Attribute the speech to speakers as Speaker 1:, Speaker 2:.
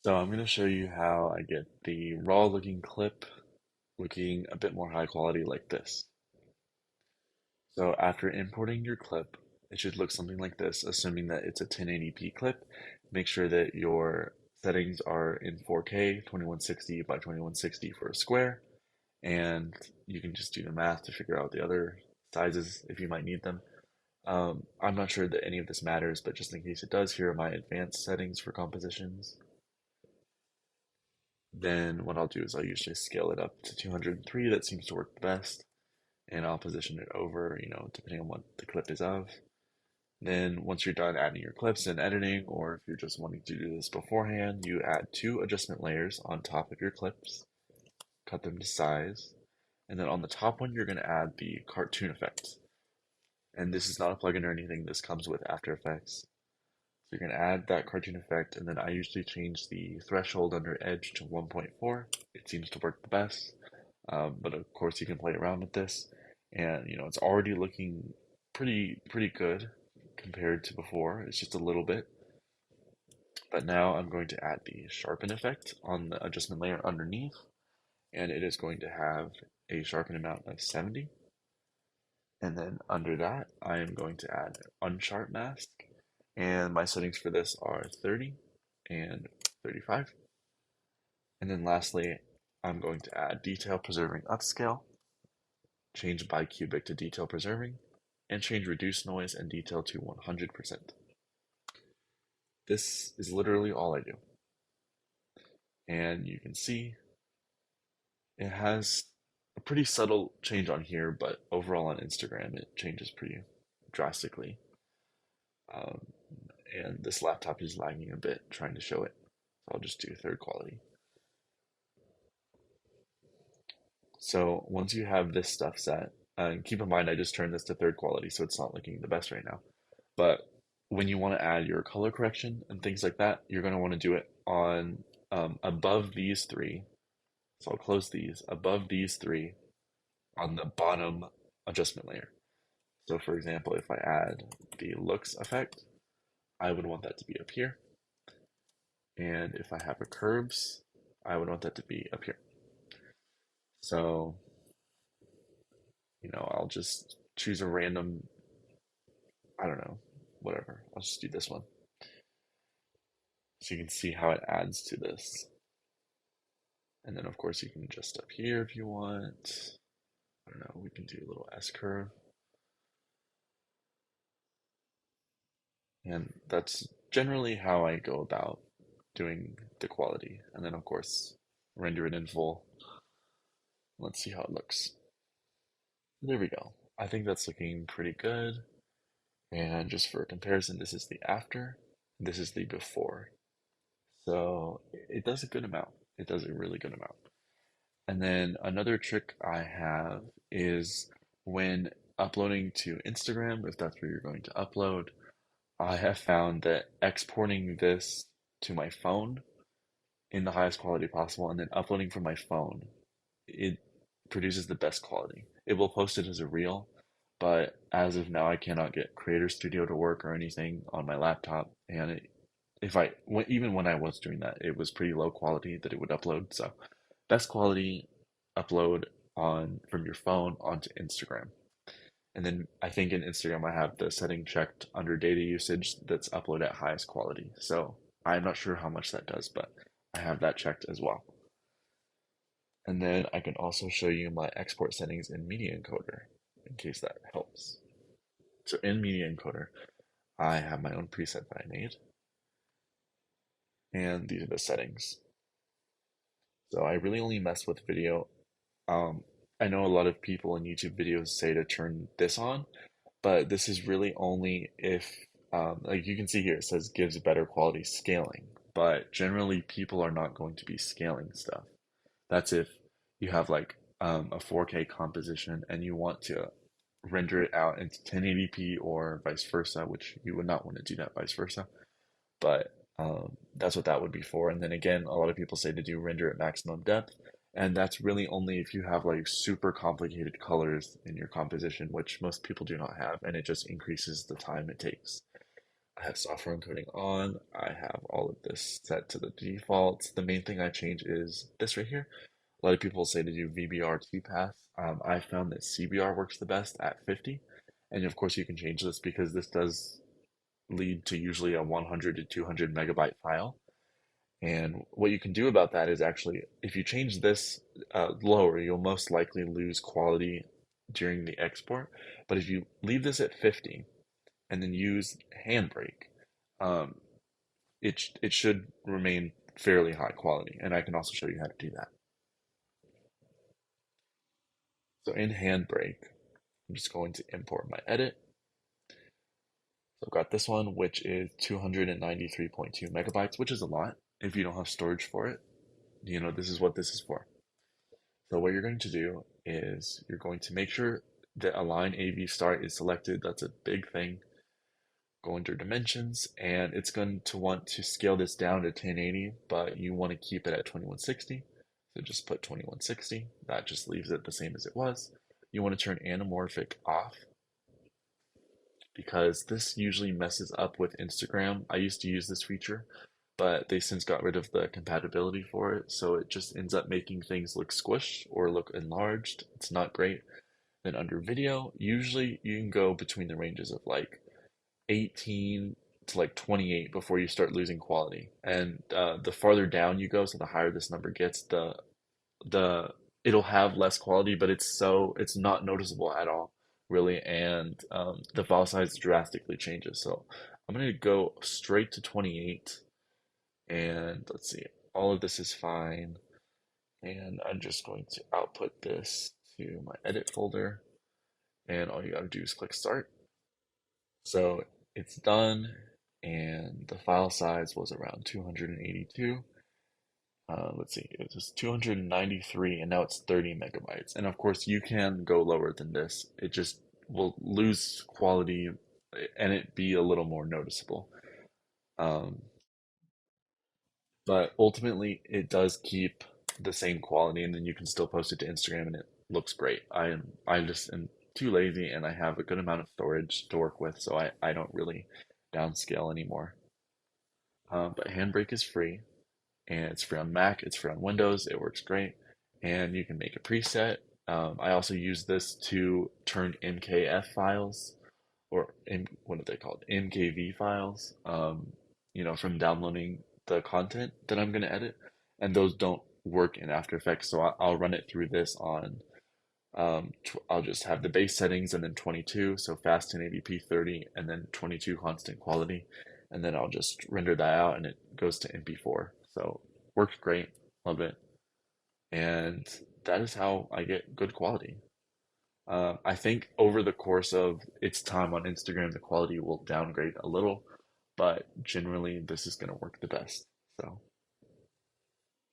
Speaker 1: So I'm going to show you how I get the raw looking clip looking a bit more high quality like this. So after importing your clip, it should look something like this, assuming that it's a 1080p clip. Make sure that your settings are in 4K, 2160 by 2160 for a square, and you can just do the math to figure out the other sizes if you might need them. I'm not sure that any of this matters, but just in case it does, here are my advanced settings for compositions. Then what I'll do is I'll usually scale it up to 203. That seems to work the best. And I'll position it over, depending on what the clip is of. Then once you're done adding your clips and editing, or if you're just wanting to do this beforehand, you add two adjustment layers on top of your clips, cut them to size. And then on the top one, you're going to add the cartoon effect. And this is not a plugin or anything. This comes with After Effects. So you're going to add that cartoon effect, and then I usually change the threshold under edge to 1.4. It seems to work the best, but of course you can play around with this, and it's already looking pretty good compared to before. It's just a little bit, but now I'm going to add the sharpen effect on the adjustment layer underneath, and it is going to have a sharpen amount of 70. And then under that, I am going to add unsharp mask. And my settings for this are 30 and 35. And then lastly, I'm going to add detail preserving upscale, change bicubic to detail preserving, and change reduce noise and detail to 100%. This is literally all I do. And you can see it has a pretty subtle change on here, but overall on Instagram, it changes pretty drastically. Um, and this laptop is lagging a bit trying to show it. So I'll just do third quality. So once you have this stuff set, and keep in mind I just turned this to third quality, so it's not looking the best right now. But when you want to add your color correction and things like that, you're going to want to do it on above these three. So I'll close these, above these three on the bottom adjustment layer. So for example, if I add the looks effect, I would want that to be up here. And if I have a curves, I would want that to be up here. So, I'll just choose a random, I don't know, whatever. I'll just do this one. So you can see how it adds to this. And then of course you can adjust up here if you want. I don't know, we can do a little S curve. And that's generally how I go about doing the quality. And then of course, render it in full. Let's see how it looks. There we go. I think that's looking pretty good. And just for comparison, this is the after, this is the before. So it does a good amount. It does a really good amount. And then another trick I have is when uploading to Instagram, if that's where you're going to upload, I have found that exporting this to my phone in the highest quality possible and then uploading from my phone, it produces the best quality. It will post it as a reel, but as of now, I cannot get Creator Studio to work or anything on my laptop. And even when I was doing that, it was pretty low quality that it would upload. So best quality upload on from your phone onto Instagram. And then I think in Instagram I have the setting checked under data usage that's upload at highest quality. So I'm not sure how much that does, but I have that checked as well. And then I can also show you my export settings in Media Encoder in case that helps. So in Media Encoder, I have my own preset that I made. And these are the settings. So I really only mess with video. I know a lot of people in YouTube videos say to turn this on, but this is really only if, like you can see here, it says gives better quality scaling. But generally, people are not going to be scaling stuff. That's if you have like a 4K composition and you want to render it out into 1080p or vice versa, which you would not want to do that vice versa. But that's what that would be for. And then again, a lot of people say to do render at maximum depth, and that's really only if you have like super complicated colors in your composition, which most people do not have, and it just increases the time it takes. I have software encoding on. I have all of this set to the defaults. The main thing I change is this right here. A lot of people say to do VBR two path. I found that CBR works the best at 50. And of course, you can change this because this does lead to usually a 100 to 200 megabyte file. And what you can do about that is actually, if you change this lower, you'll most likely lose quality during the export. But if you leave this at 50 and then use handbrake, um, it should remain fairly high quality. And I can also show you how to do that. So in handbrake, I'm just going to import my edit. So I've got this one, which is 293.2 megabytes, which is a lot if you don't have storage for it. This is what this is for. So what you're going to do is you're going to make sure that align AV start is selected. That's a big thing. Go under dimensions, and it's going to want to scale this down to 1080, but you want to keep it at 2160. So just put 2160. That just leaves it the same as it was. You want to turn anamorphic off because this usually messes up with Instagram. I used to use this feature, but they since got rid of the compatibility for it, so it just ends up making things look squished or look enlarged. It's not great. Then under video, usually you can go between the ranges of like 18 to like 28 before you start losing quality. And the farther down you go, so the higher this number gets, the it'll have less quality, but it's not noticeable at all, really, and the file size drastically changes. So I'm gonna go straight to 28, and let's see, all of this is fine, and I'm just going to output this to my edit folder, and all you gotta do is click start. So it's done, and the file size was around 282. Let's see, it was 293, and now it's 30 megabytes. And of course, you can go lower than this. It just will lose quality and it be a little more noticeable. Um, but ultimately, it does keep the same quality, and then you can still post it to Instagram, and it looks great. I just am too lazy, and I have a good amount of storage to work with, so I don't really downscale anymore. But Handbrake is free, and it's free on Mac, it's free on Windows, it works great, and you can make a preset. I also use this to turn MKF files, or what are they called? MKV files, from downloading the content that I'm going to edit, and those don't work in After Effects, so I'll run it through this on, I'll just have the base settings and then 22, so fast 1080p 30, and then 22 constant quality, and then I'll just render that out and it goes to MP4. So works great, love it, and that is how I get good quality. I think over the course of its time on Instagram, the quality will downgrade a little, but generally this is going to work the best. So.